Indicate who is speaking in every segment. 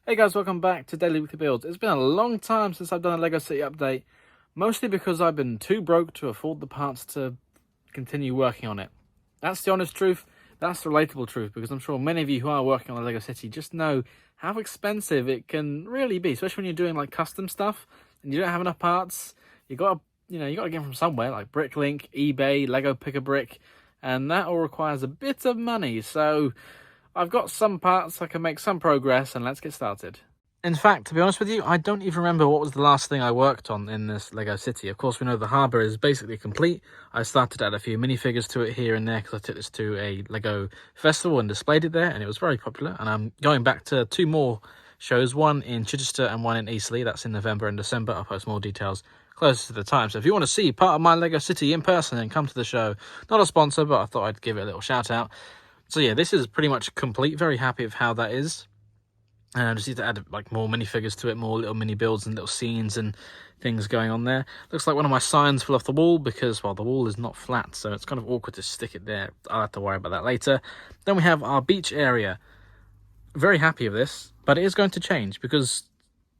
Speaker 1: Hey guys, welcome back to Daily Weekly Builds. It's been a long time since I've done a LEGO City update, mostly because I've been too broke to afford the parts to continue working on it. That's the honest truth, that's the relatable truth, because I'm sure many of you who are working on a LEGO City just know how expensive it can really be, especially when you're doing like custom stuff and you don't have enough parts. You gotta get them from somewhere, like Bricklink, eBay, Lego Pick-a-Brick, and that all requires a bit of money, so I've got some parts, I can make some progress, and let's get started. In fact, to be honest with you, I don't even remember what was the last thing I worked on in this LEGO City. Of course, we know the harbour is basically complete. I started to add a few minifigures to it here and there because I took this to a LEGO festival and displayed it there, and it was very popular. And I'm going back to two more shows, one in Chichester and one in Eastleigh. That's in November and December. I'll post more details closer to the time. So if you want to see part of my LEGO City in person, then come to the show. Not a sponsor, but I thought I'd give it a little shout out. So yeah, this is pretty much complete. Very happy with how that is. I just need to add like more minifigures to it, more little mini builds and little scenes and things going on there. Looks like one of my signs fell off the wall because, well, the wall is not flat, so it's kind of awkward to stick it there. I'll have to worry about that later. Then we have our beach area. Very happy with this, but it is going to change because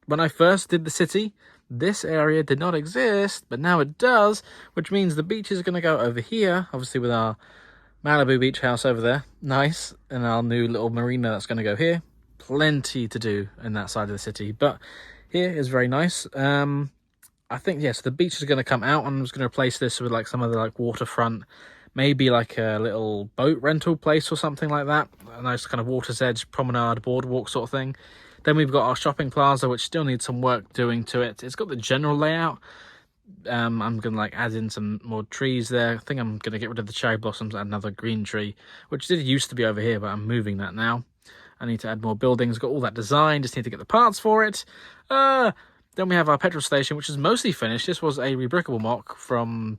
Speaker 1: when I first did the city, this area did not exist, but now it does, which means the beach is going to go over here, obviously with our Malibu beach house over there, nice, and our new little marina that's going to go here. Plenty to do in that side of the city, but here is very nice. I think, yes, the beach is going to come out, and I'm just going to replace this with like some other like waterfront, maybe like a little boat rental place or something like that. A nice kind of water's edge promenade boardwalk sort of thing. Then we've got our shopping plaza, which still needs some work doing to it. It's got the general layout. I'm going to like add in some more trees there. I think I'm going to get rid of the cherry blossoms and another green tree, which did used to be over here, but I'm moving that now. I need to add more buildings. Got all that design, just need to get the parts for it. Then we have our petrol station, which is mostly finished. This was a rebrickable mock from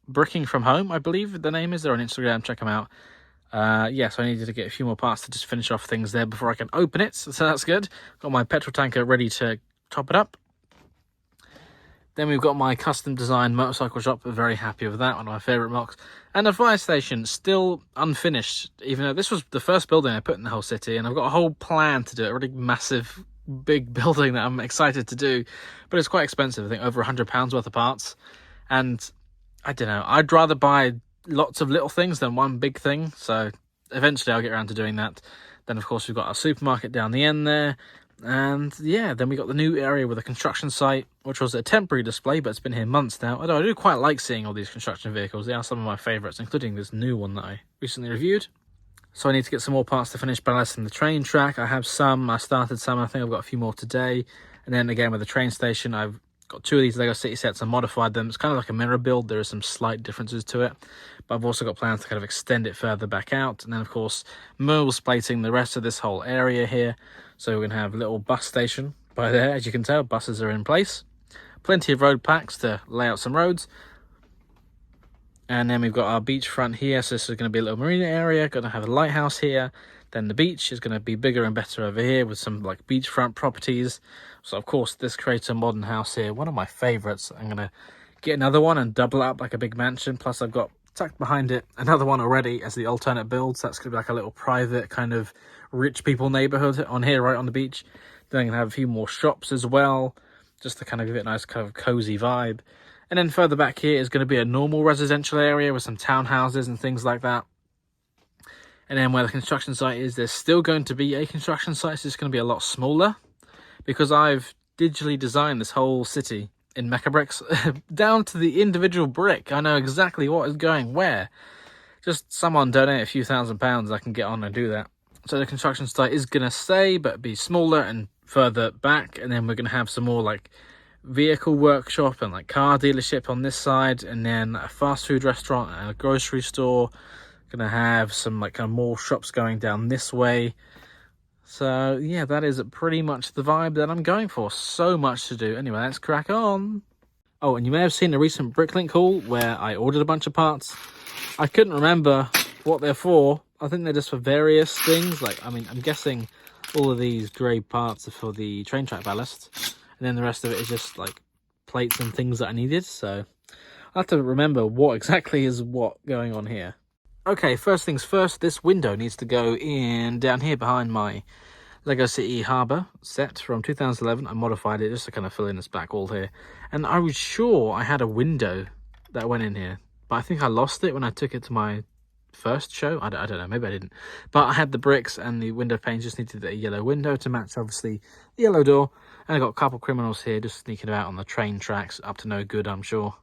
Speaker 1: Bricking From Home, I believe the name is. They're on Instagram, check them out. So I needed to get a few more parts to just finish off things there before I can open it, so that's good. Got my petrol tanker ready to top it up. Then we've got my custom designed motorcycle shop. We're very happy with that, one of my favourite mocks. And a fire station, still unfinished, even though this was the first building I put in the whole city, and I've got a whole plan to do it, a really massive, big building that I'm excited to do. But it's quite expensive, I think over £100 worth of parts. And I don't know, I'd rather buy lots of little things than one big thing, so eventually I'll get around to doing that. Then, of course, we've got our supermarket down the end there. And yeah, then we got the new area with a construction site, which was a temporary display, but it's been here months now. Although I do quite like seeing all these construction vehicles. They are some of my favourites, including this new one that I recently reviewed. So I need to get some more parts to finish balancing the train track. I have some, I started some, I think I've got a few more today. And then again with the train station, I've got two of these LEGO City sets and modified them. It's kind of like a mirror build. There are some slight differences to it, but I've also got plans to kind of extend it further back out. And then, of course, Merle's plating the rest of this whole area here. So we're going to have a little bus station by there. As you can tell, buses are in place. Plenty of road packs to lay out some roads. And then we've got our beachfront here. So this is going to be a little marina area. Going to have a lighthouse here. Then the beach is going to be bigger and better over here with some like beachfront properties. So, of course, this creates a modern house here. One of my favourites. I'm going to get another one and double up like a big mansion. Plus, I've got tucked behind it another one already as the alternate build. So that's going to be like a little private kind of rich people neighbourhood on here, right on the beach. Then I'm going to have a few more shops as well, just to kind of give it a nice kind of cozy vibe. And then further back here is going to be a normal residential area with some townhouses and things like that. And then where the construction site is, there's still going to be a construction site. It's just going to be a lot smaller because I've digitally designed this whole city in mecha bricks down to the individual brick. I know exactly what is going where. Just someone donate a few £1,000s, I can get on and do that. So the construction site is going to stay, but be smaller and further back. And then we're going to have some more like vehicle workshop and like car dealership on this side. And then a fast food restaurant and a grocery store. Gonna have some like kind of more shops going down this way. So yeah, that is pretty much the vibe that I'm going for. So much to do. Anyway, let's crack on. Oh, and you may have seen a recent Bricklink haul where I ordered a bunch of parts. I couldn't remember what they're for. I think they're just for various things. Like, I mean, I'm guessing all of these grey parts are for the train track ballast, and then the rest of it is just like plates and things that I needed. So I have to remember what exactly is what going on here. Okay, first things first, this window needs to go in down here behind my Lego City Harbour set from 2011. I modified it just to kind of fill in this back wall here. And I was sure I had a window that went in here, but I think I lost it when I took it to my first show. I don't know, maybe I didn't. But I had the bricks and the window pane, just needed a yellow window to match, obviously, the yellow door. And I got a couple criminals here just sneaking about on the train tracks, up to no good, I'm sure.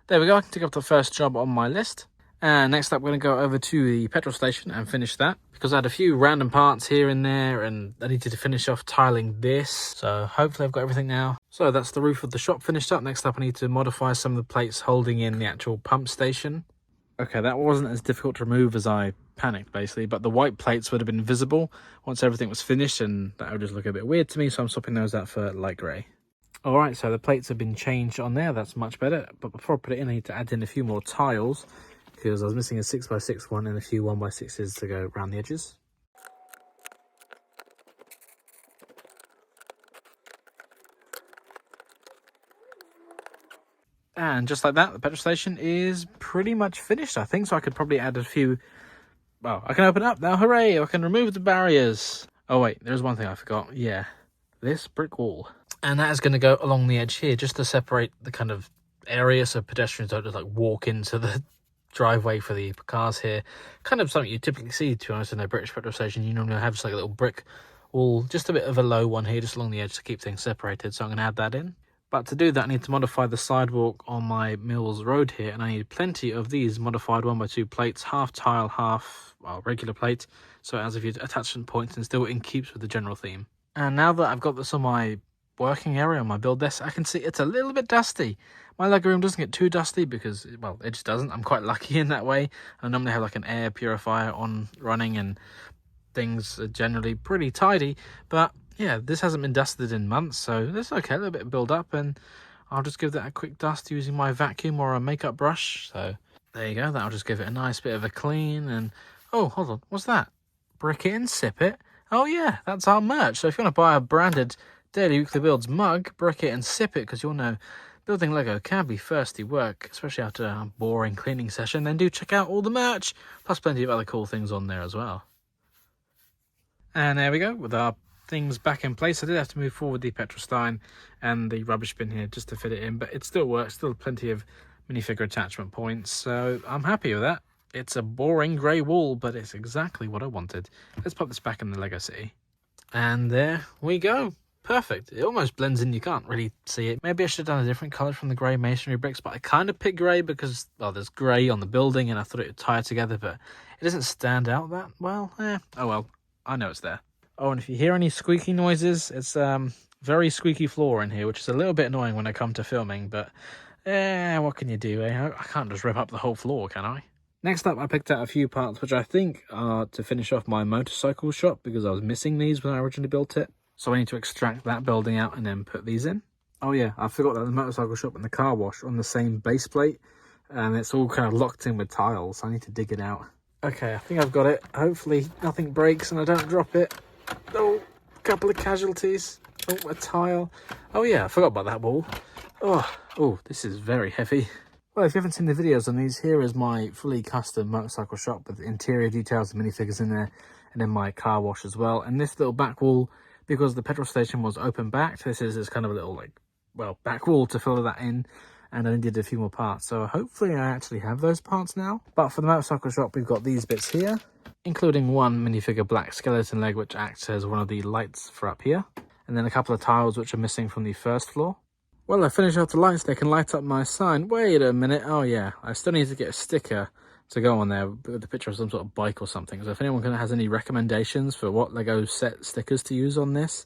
Speaker 1: There we go, I can tick off the first job on my list. And next up, we're going to go over to the petrol station and finish that, because I had a few random parts here and there, and I needed to finish off tiling this. So hopefully I've got everything now. So that's the roof of the shop finished up. Next up, I need to modify some of the plates holding in the actual pump station. Okay, that wasn't as difficult to remove as I panicked, basically, but the white plates would have been visible once everything was finished, and that would just look a bit weird to me, so I'm swapping those out for light grey. Alright, so the plates have been changed on there, that's much better, but before I put it in, I need to add in a few more tiles, because I was missing a 6x6 one and a few 1x6s to go around the edges. And just like that, the petrol station is pretty much finished, I think. So I could probably add a few... Well, I can open it up now. Hooray! I can remove the barriers. Oh, wait. There's one thing I forgot. Yeah. This brick wall. And that is going to go along the edge here, just to separate the kind of area so pedestrians don't just, like, walk into the driveway for the cars here. Kind of something you typically see, to be honest, in a British petrol station. You normally have just, like, a little brick wall. Just a bit of a low one here, just along the edge to keep things separated. So I'm going to add that in. But to do that, I need to modify the sidewalk on my Mills Road here, and I need plenty of these modified 1x2 plates, half tile, half, well, regular plate, so it has a few attachment points and still in keeps with the general theme. And now that I've got this on my working area, on my build desk, I can see it's a little bit dusty. My Lego room doesn't get too dusty because, well, it just doesn't. I'm quite lucky in that way. I normally have like an air purifier on running, and things are generally pretty tidy, but yeah, this hasn't been dusted in months, so that's okay. A little bit of build up, and I'll just give that a quick dust using my vacuum or a makeup brush. So there you go. That'll just give it a nice bit of a clean. And oh, hold on, what's that? Brick it and sip it. Oh yeah, that's our merch. So if you want to buy a branded Daily Weekly Builds mug, brick it and sip it, because you'll know building Lego can be thirsty work, especially after a boring cleaning session. Then do check out all the merch, plus plenty of other cool things on there as well. And there we go, with our things back in place. I did have to move forward the petrol stein and the rubbish bin here just to fit it in, but it still works. Still plenty of minifigure attachment points, so I'm happy with that. It's a boring grey wall, but it's exactly what I wanted. Let's pop this back in the Lego City. And there we go. Perfect. It almost blends in. You can't really see it. Maybe I should have done a different colour from the grey masonry bricks, but I kind of picked grey because, well, there's grey on the building and I thought it would tie it together, but it doesn't stand out that well. Oh well, I know it's there. Oh, and if you hear any squeaky noises, it's very squeaky floor in here, which is a little bit annoying when I come to filming, but what can you do, eh? I can't just rip up the whole floor, can I? Next up, I picked out a few parts which I think are to finish off my motorcycle shop, because I was missing these when I originally built it. So I need to extract that building out and then put these in. Oh yeah, I forgot that the motorcycle shop and the car wash are on the same base plate, and it's all kind of locked in with tiles, so I need to dig it out. Okay, I think I've got it. Hopefully nothing breaks and I don't drop it. Oh, a couple of casualties. Oh, a tile. Oh yeah, I forgot about that wall. Oh, this is very heavy. Well, if you haven't seen the videos on these, here is my fully custom motorcycle shop with interior details and minifigures in there, and then my car wash as well. And this little back wall, because the petrol station was open back, this is kind of a little, like, well, back wall to fill that in, and I needed a few more parts. So hopefully I actually have those parts now. But for the motorcycle shop, we've got these bits here, including one minifigure black skeleton leg, which acts as one of the lights for up here, and then a couple of tiles which are missing from the first floor. Well, I finished off the lights. They can light up my sign. Wait a minute. Oh yeah, I still need to get a sticker to go on there with a picture of some sort of bike or something. So if anyone has any recommendations for what Lego set stickers to use on this,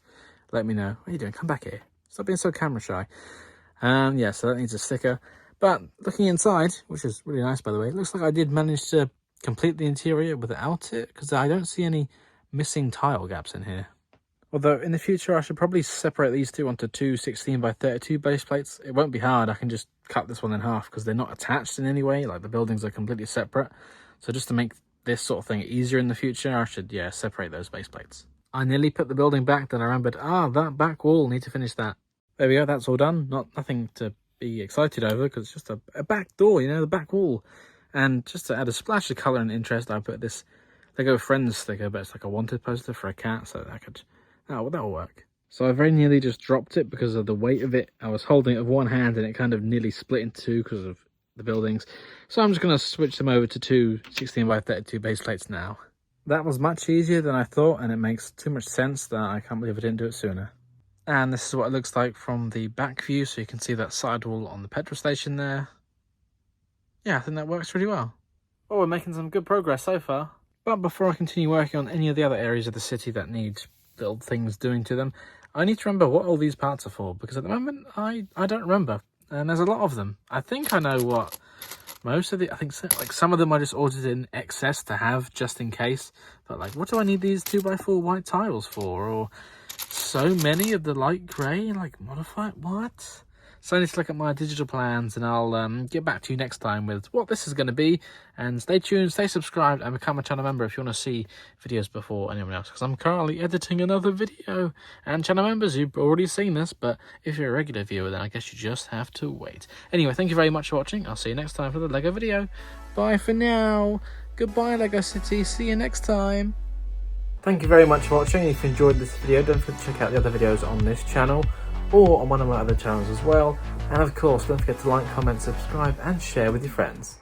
Speaker 1: let me know. What are you doing? Come back here. Stop being so camera shy. Yeah, so that needs a sticker. But looking inside, which is really nice, by the way, it looks like I did manage to complete the interior without it, because I don't see any missing tile gaps in here. Although in the future I should probably separate these two onto two 16x32 base plates. It won't be hard. I can just cut this one in half because they're not attached in any way. Like, the buildings are completely separate. So just to make this sort of thing easier in the future, I should, yeah, separate those base plates. I nearly put the building back, then I remembered, that back wall, need to finish that. There we go, that's all done. Nothing to be excited over, because it's just a back door, you know, the back wall. And just to add a splash of colour and interest, I put this Lego Friends sticker, but it's like a wanted poster for a cat, so I could Oh, well, that'll work. So I very nearly just dropped it because of the weight of it. I was holding it with one hand and it kind of nearly split in two because of the buildings. So I'm just going to switch them over to two 16x32 base plates now. That was much easier than I thought, and it makes too much sense that I can't believe I didn't do it sooner. And this is what it looks like from the back view, so you can see that sidewall on the petrol station there. Yeah, I think that works really well. Well, we're making some good progress so far. But before I continue working on any of the other areas of the city that need little things doing to them, I need to remember what all these parts are for, because at the moment I don't remember, and there's a lot of them. I think I know what most of the, I think so, like some of them I just ordered in excess to have just in case, but like what do I need these 2x4 white tiles for, or so many of the light grey, like modify it, what? So I need to look at my digital plans, and I'll get back to you next time with what this is going to be. And stay tuned, stay subscribed, and become a channel member if you want to see videos before anyone else, because I'm currently editing another video. And channel members, you've already seen this, but if you're a regular viewer, then I guess you just have to wait. Anyway, thank you very much for watching. I'll see you next time for the LEGO video. Bye for now. Goodbye, LEGO City. See you next time. Thank you very much for watching. If you enjoyed this video, don't forget to check out the other videos on this channel, or on one of my other channels as well. And of course, don't forget to like, comment, subscribe, and share with your friends.